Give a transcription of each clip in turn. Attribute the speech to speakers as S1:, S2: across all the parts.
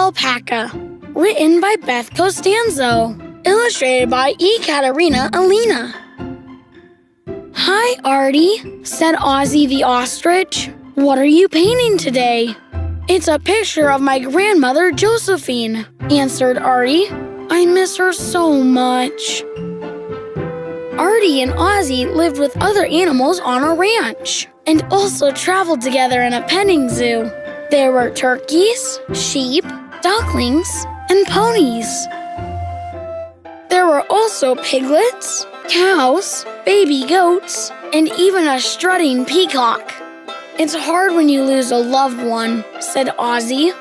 S1: Alpaca. Written by Beth Costanzo. Illustrated by Ekaterina Alina. "Hi, Artie," said Ozzy the ostrich. "What are you painting today?" "It's a picture of my grandmother, Josephine," answered Artie. "I miss her so much." Artie and Ozzy lived with other animals on a ranch and also traveled together in a petting zoo. There were turkeys, sheep, ducklings, and ponies. There were also piglets, cows, baby goats, and even a strutting peacock. "It's hard when you lose a loved one," said Ozzy.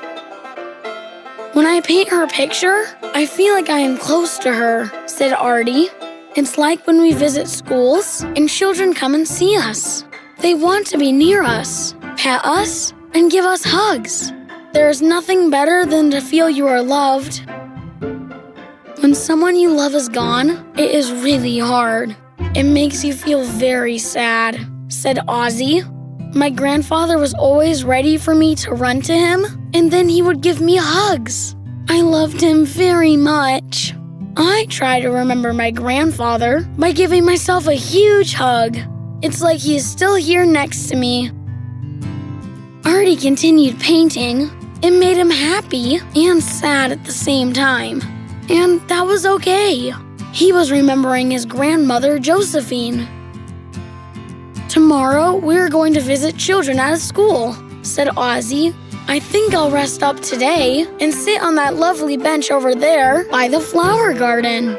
S1: "When I paint her picture, I feel like I am close to her," said Artie. "It's like when we visit schools and children come and see us. They want to be near us, pet us, and give us hugs. There is nothing better than to feel you are loved. When someone you love is gone, it is really hard. It makes you feel very sad," said Ozzy. "My grandfather was always ready for me to run to him, and then he would give me hugs. I loved him very much. I try to remember my grandfather by giving myself a huge hug. It's like he is still here next to me." Artie continued painting. It made him happy and sad at the same time. And that was okay. He was remembering his grandmother, Josephine. "Tomorrow, we're going to visit children at a school," said Ozzy. "I think I'll rest up today and sit on that lovely bench over there by the flower garden."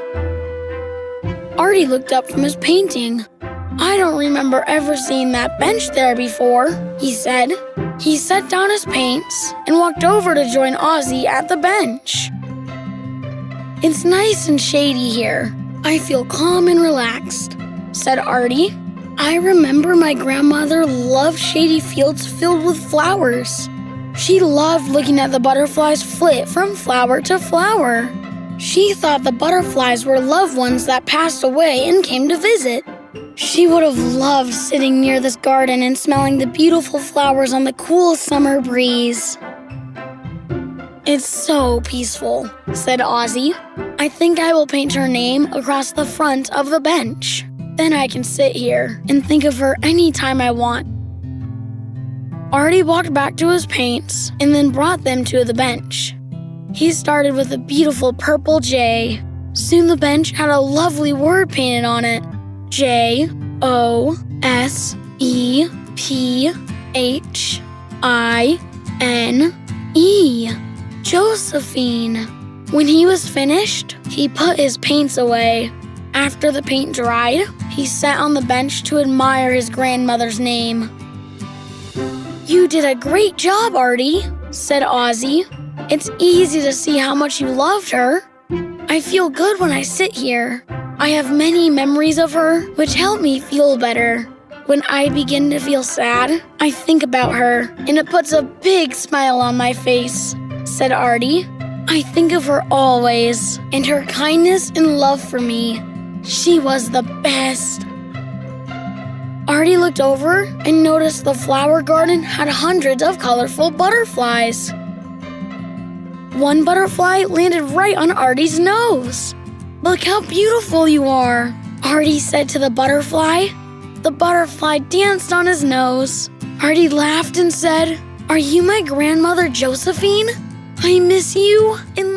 S1: Artie looked up from his painting. "I don't remember ever seeing that bench there before," he said. He set down his paints and walked over to join Ozzy at the bench. "It's nice and shady here. I feel calm and relaxed," said Artie. "I remember my grandmother loved shady fields filled with flowers. She loved looking at the butterflies flit from flower to flower. She thought the butterflies were loved ones that passed away and came to visit. She would have loved sitting near this garden and smelling the beautiful flowers on the cool summer breeze." "It's so peaceful," said Ozzy. "I think I will paint her name across the front of the bench. Then I can sit here and think of her any time I want." Artie walked back to his paints and then brought them to the bench. He started with a beautiful purple J. Soon the bench had a lovely word painted on it. Josephine. Josephine. When he was finished, he put his paints away. After the paint dried, he sat on the bench to admire his grandmother's name. "You did a great job, Artie," said Ozzy. "It's easy to see how much you loved her. I feel good when I sit here. I have many memories of her, which help me feel better. When I begin to feel sad, I think about her, and it puts a big smile on my face," said Artie. "I think of her always, and her kindness and love for me. She was the best." Artie looked over and noticed the flower garden had hundreds of colorful butterflies. One butterfly landed right on Artie's nose. "Look how beautiful you are," Artie said to the butterfly. The butterfly danced on his nose. Artie laughed and said, "Are you my grandmother, Josephine? I miss you and